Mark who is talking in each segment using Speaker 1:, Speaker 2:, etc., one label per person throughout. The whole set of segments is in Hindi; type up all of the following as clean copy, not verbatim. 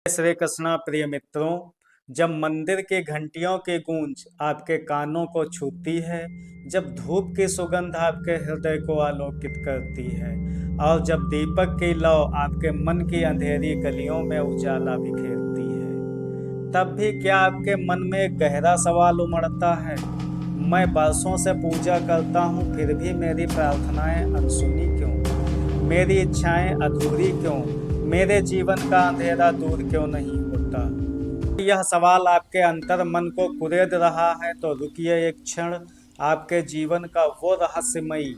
Speaker 1: श्री कृष्णा प्रिय मित्रों, जब मंदिर की घंटियों की गूंज आपके कानों को छूती है, जब धूप की सुगंध आपके हृदय को आलोकित करती है और जब दीपक की लौ आपके मन की अंधेरी गलियों में उजाला बिखेरती है, तब भी क्या आपके मन में एक गहरा सवाल उमड़ता है। मैं बरसों से पूजा करता हूँ, फिर भी मेरी प्रार्थनाएं अनसुनी क्यों? मेरी इच्छाएं अधूरी क्यों? मेरे जीवन का अंधेरा दूर क्यों नहीं होता? यह सवाल आपके अंतर मन को कुरेद रहा है तो रुकिए एक क्षण। आपके जीवन का वो रहस्यमयी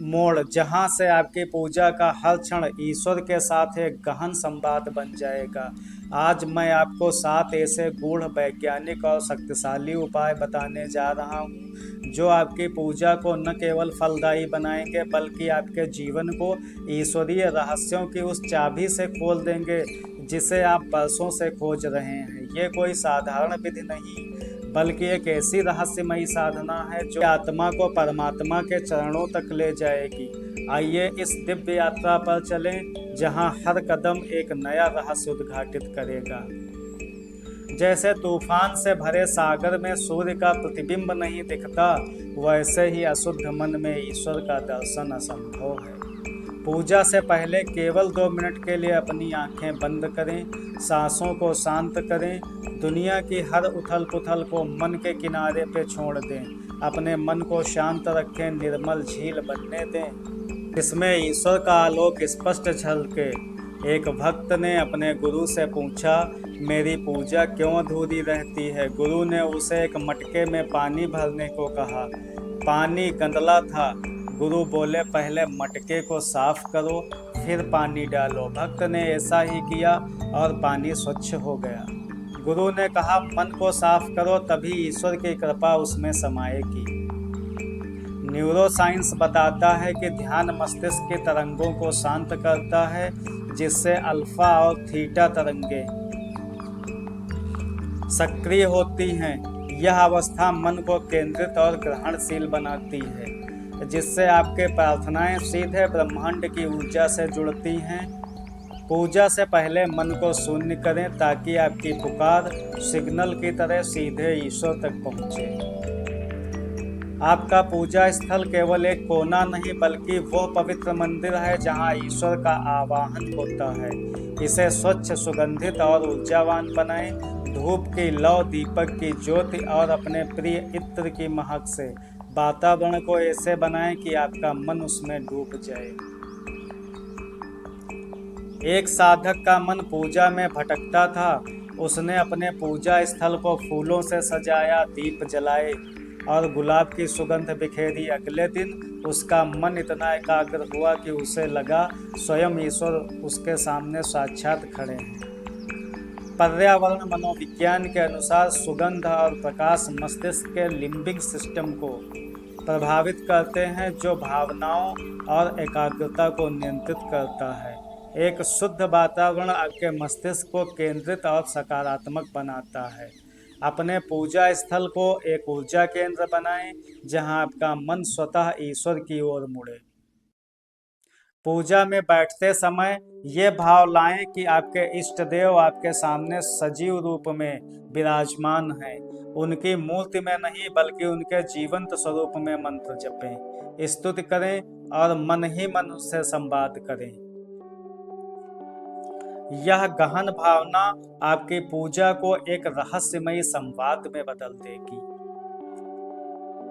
Speaker 1: मोड़ जहां से आपकी पूजा का हर क्षण ईश्वर के साथ एक गहन संवाद बन जाएगा। आज मैं आपको 7 ऐसे गूढ़ वैज्ञानिक और शक्तिशाली उपाय बताने जा रहा हूँ जो आपकी पूजा को न केवल फलदायी बनाएंगे बल्कि आपके जीवन को ईश्वरीय रहस्यों की उस चाबी से खोल देंगे जिसे आप बरसों से खोज रहे हैं। ये कोई साधारण विधि नहीं बल्कि एक ऐसी रहस्यमयी साधना है जो आत्मा को परमात्मा के चरणों तक ले जाएगी। आइए इस दिव्य यात्रा पर चलें जहां हर कदम एक नया रहस्य उद्घाटित करेगा। जैसे तूफान से भरे सागर में सूर्य का प्रतिबिंब नहीं दिखता, वैसे ही अशुद्ध मन में ईश्वर का दर्शन असंभव है। पूजा से पहले केवल 2 मिनट के लिए अपनी आंखें बंद करें, सांसों को शांत करें, दुनिया की हर उथल पुथल को मन के किनारे पे छोड़ दें, अपने मन को शांत रखें, निर्मल झील बनने दें जिसमें ईश्वर का आलोक स्पष्ट झलके। एक भक्त ने अपने गुरु से पूछा, मेरी पूजा क्यों अधूरी रहती है? गुरु ने उसे एक मटके में पानी भरने को कहा। पानी गंदला था। गुरु बोले, पहले मटके को साफ करो फिर पानी डालो। भक्त ने ऐसा ही किया और पानी स्वच्छ हो गया। गुरु ने कहा, मन को साफ करो तभी ईश्वर की कृपा उसमें समाएगी। न्यूरोसाइंस बताता है कि ध्यान मस्तिष्क की तरंगों को शांत करता है जिससे अल्फा और थीटा तरंगें सक्रिय होती हैं। यह अवस्था मन को केंद्रित और ग्रहणशील बनाती है जिससे आपके प्रार्थनाएं सीधे ब्रह्मांड की ऊर्जा से जुड़ती हैं। पूजा से पहले मन को शून्य करें ताकि आपकी पुकार सिग्नल की तरह सीधे ईश्वर तक पहुंचे। आपका पूजा स्थल केवल एक कोना नहीं बल्कि वह पवित्र मंदिर है जहां ईश्वर का आवाहन होता है। इसे स्वच्छ, सुगंधित और ऊर्जावान बनाएं। धूप की लौ, दीपक की ज्योति और अपने प्रिय इत्र की महक से वातावरण को ऐसे बनाएं कि आपका मन उसमें डूब जाए। एक साधक का मन पूजा में भटकता था। उसने अपने पूजा स्थल को फूलों से सजाया, दीप जलाए और गुलाब की सुगंध बिखेरी। अगले दिन उसका मन इतना एकाग्र हुआ कि उसे लगा स्वयं ईश्वर उसके सामने साक्षात खड़े हैं। पर्यावरण मनोविज्ञान के अनुसार सुगंध और प्रकाश मस्तिष्क के लिम्बिक सिस्टम को प्रभावित करते हैं जो भावनाओं और एकाग्रता को नियंत्रित करता है। एक शुद्ध वातावरण आपके मस्तिष्क को केंद्रित और सकारात्मक बनाता है। अपने पूजा स्थल को एक ऊर्जा केंद्र बनाएं जहां आपका मन स्वतः ईश्वर की ओर मुड़े। पूजा में बैठते समय ये भाव लाएं कि आपके इष्ट देव आपके सामने सजीव रूप में विराजमान हैं। उनकी मूर्ति में नहीं बल्कि उनके जीवंत स्वरूप में मंत्र जपें, स्तुति करें और मन ही मन उससे संवाद करें। यह गहन भावना आपकी पूजा को एक रहस्यमयी संवाद में बदल देगी।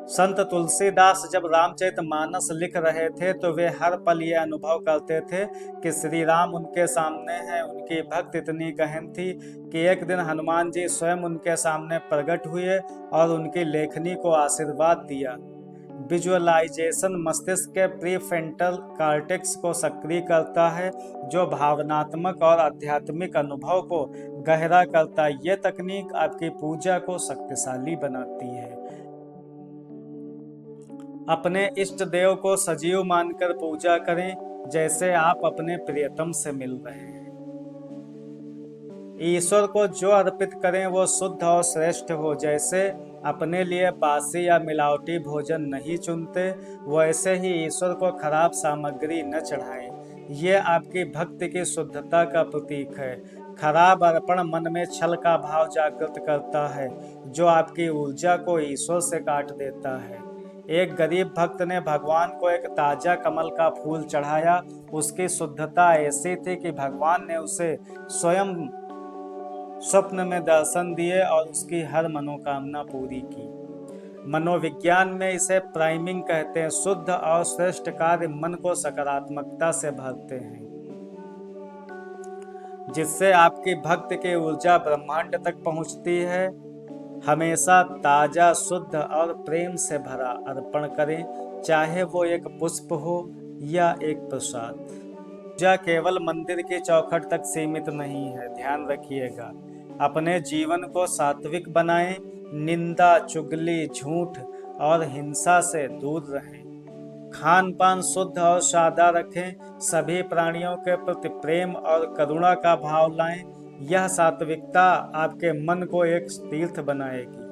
Speaker 1: संत तुलसीदास जब रामचरितमानस लिख रहे थे तो वे हर पल ये अनुभव करते थे कि श्री राम उनके सामने हैं। उनकी भक्ति इतनी गहन थी कि एक दिन हनुमान जी स्वयं उनके सामने प्रकट हुए और उनकी लेखनी को आशीर्वाद दिया। विजुअलाइजेशन मस्तिष्क के प्रीफ्रंटल कॉर्टेक्स को सक्रिय करता है जो भावनात्मक और आध्यात्मिक अनुभव को गहरा करता है। ये तकनीक आपकी पूजा को शक्तिशाली बनाती है। अपने इष्ट देव को सजीव मानकर पूजा करें जैसे आप अपने प्रियतम से मिल रहे हैं। ईश्वर को जो अर्पित करें वो शुद्ध और श्रेष्ठ हो। जैसे अपने लिए बासी या मिलावटी भोजन नहीं चुनते, वैसे ही ईश्वर को खराब सामग्री न चढ़ाएं। ये आपकी भक्ति की शुद्धता का प्रतीक है। खराब अर्पण मन में छल का भाव जागृत करता है, जो आपकी ऊर्जा को ईश्वर से काट देता है। एक गरीब भक्त ने भगवान को एक ताजा कमल का फूल चढ़ाया। उसकी शुद्धता ऐसी थी कि भगवान ने उसे स्वयं स्वप्न में दर्शन दिए और उसकी हर मनोकामना पूरी की। मनोविज्ञान में इसे प्राइमिंग कहते हैं। शुद्ध और श्रेष्ठ कार्य मन को सकारात्मकता से भरते हैं, जिससे आपकी भक्ति की ऊर्जा ब्रह्मांड तक पहुंचती है। हमेशा ताजा, शुद्ध और प्रेम से भरा अर्पण करें, चाहे वो एक पुष्प हो या एक प्रसाद। पूजा केवल मंदिर की चौखट तक सीमित नहीं है, ध्यान रखिएगा। अपने जीवन को सात्विक बनाएं, निंदा, चुगली, झूठ और हिंसा से दूर रहें। खान पान शुद्ध और सादा रखें। सभी प्राणियों के प्रति प्रेम और करुणा का भाव लाएं। यह सात्विकता आपके मन को एक तीर्थ बनाएगी।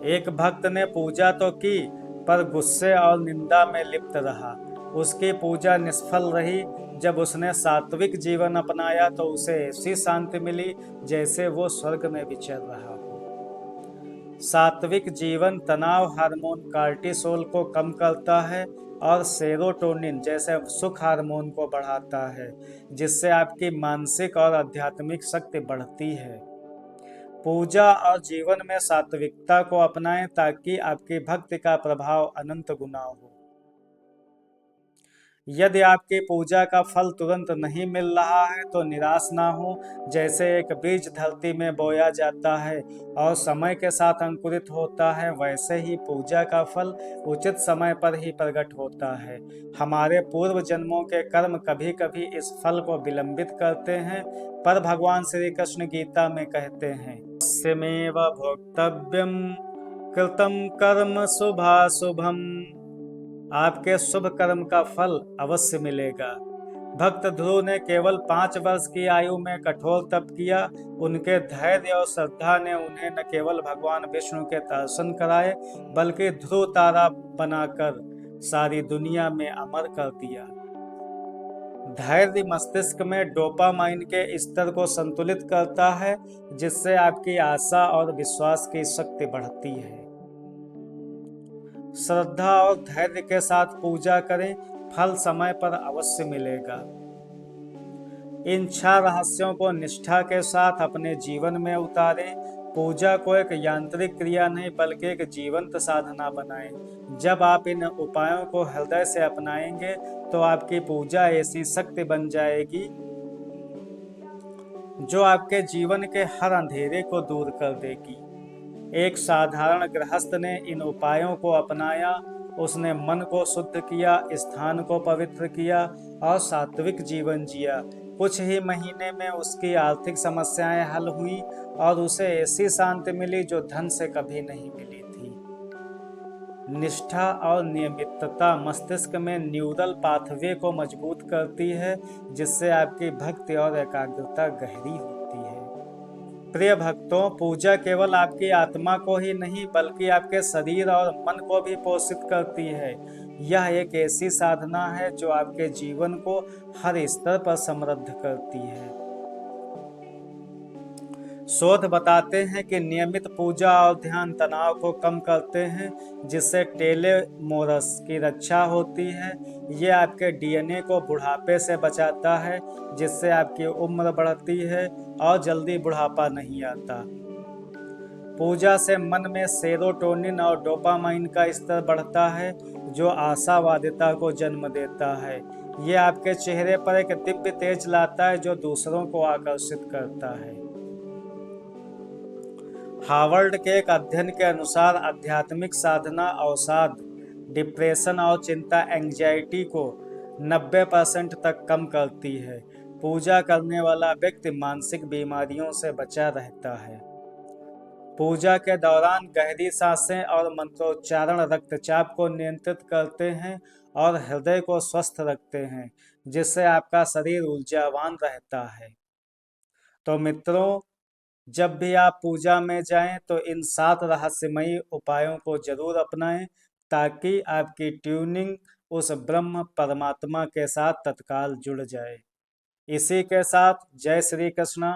Speaker 1: एक भक्त ने पूजा तो की, पर गुस्से और निंदा में लिप्त रहा। उसकी पूजा निष्फल रही। जब उसने सात्विक जीवन अपनाया तो उसे ऐसी शांति मिली जैसे वो स्वर्ग में विचर रहा हो। सात्विक जीवन तनाव हार्मोन कार्टिसोल को कम करता है और सेरोटोनिन जैसे सुख हार्मोन को बढ़ाता है, जिससे आपकी मानसिक और आध्यात्मिक शक्ति बढ़ती है। पूजा और जीवन में सात्विकता को अपनाएं ताकि आपकी भक्ति का प्रभाव अनंत गुना हो। यदि आपकी पूजा का फल तुरंत नहीं मिल रहा है तो निराश ना हो। जैसे एक बीज धरती में बोया जाता है और समय के साथ अंकुरित होता है, वैसे ही पूजा का फल उचित समय पर ही प्रकट होता है। हमारे पूर्व जन्मों के कर्म कभी कभी इस फल को विलंबित करते हैं, पर भगवान श्री कृष्ण गीता में कहते हैं, स्वमेव भोक्तव्यम कृतम कर्म शुभाशुभम। आपके शुभ कर्म का फल अवश्य मिलेगा। भक्त ध्रुव ने केवल 5 वर्ष की आयु में कठोर तप किया। उनके धैर्य और श्रद्धा ने उन्हें न केवल भगवान विष्णु के दर्शन कराए, बल्कि ध्रुव तारा बनाकर सारी दुनिया में अमर कर दिया। धैर्य मस्तिष्क में डोपामाइन के स्तर को संतुलित करता है, जिससे आपकी आशा और विश्वास की शक्ति बढ़ती है। श्रद्धा और धैर्य के साथ पूजा करें, फल समय पर अवश्य मिलेगा। इन 6 रहस्यों को निष्ठा के साथ अपने जीवन में उतारें। पूजा को एक यांत्रिक क्रिया नहीं बल्कि एक जीवंत साधना बनाएं। जब आप इन उपायों को हृदय से अपनाएंगे तो आपकी पूजा ऐसी शक्ति बन जाएगी जो आपके जीवन के हर अंधेरे को दूर कर देगी। एक साधारण गृहस्थ ने इन उपायों को अपनाया। उसने मन को शुद्ध किया, स्थान को पवित्र किया और सात्विक जीवन जिया। कुछ ही महीने में उसकी आर्थिक समस्याएं हल हुई और उसे ऐसी शांति मिली जो धन से कभी नहीं मिली थी। निष्ठा और नियमितता मस्तिष्क में न्यूरल पाथवे को मजबूत करती है, जिससे आपकी भक्ति और एकाग्रता गहरी होती है। प्रिय भक्तों, पूजा केवल आपकी आत्मा को ही नहीं बल्कि आपके शरीर और मन को भी पोषित करती है। यह एक ऐसी साधना है जो आपके जीवन को हर स्तर पर समृद्ध करती है। शोध बताते हैं कि नियमित पूजा और ध्यान तनाव को कम करते हैं, जिससे टेलोमेरस की रक्षा होती है। ये आपके डीएनए को बुढ़ापे से बचाता है, जिससे आपकी उम्र बढ़ती है और जल्दी बुढ़ापा नहीं आता। पूजा से मन में सेरोटोनिन और डोपामाइन का स्तर बढ़ता है, जो आशावादिता को जन्म देता है। ये आपके चेहरे पर एक दिव्य तेज लाता है जो दूसरों को आकर्षित करता है। हार्वर्ड के एक अध्ययन के अनुसार आध्यात्मिक साधना अवसाद, डिप्रेशन और चिंता एंग्जाइटी को 90% तक कम करती है। पूजा करने वाला व्यक्ति मानसिक बीमारियों से बचा रहता है। पूजा के दौरान गहरी सांसें और मंत्रोच्चारण रक्तचाप को नियंत्रित करते हैं और हृदय को स्वस्थ रखते हैं, जिससे आपका शरीर ऊर्जावान रहता है। तो मित्रों, जब भी आप पूजा में जाएं तो इन 7 रहस्यमयी उपायों को जरूर अपनाएं, ताकि आपकी ट्यूनिंग उस ब्रह्म परमात्मा के साथ तत्काल जुड़ जाए। इसी के साथ जय श्री कृष्ण।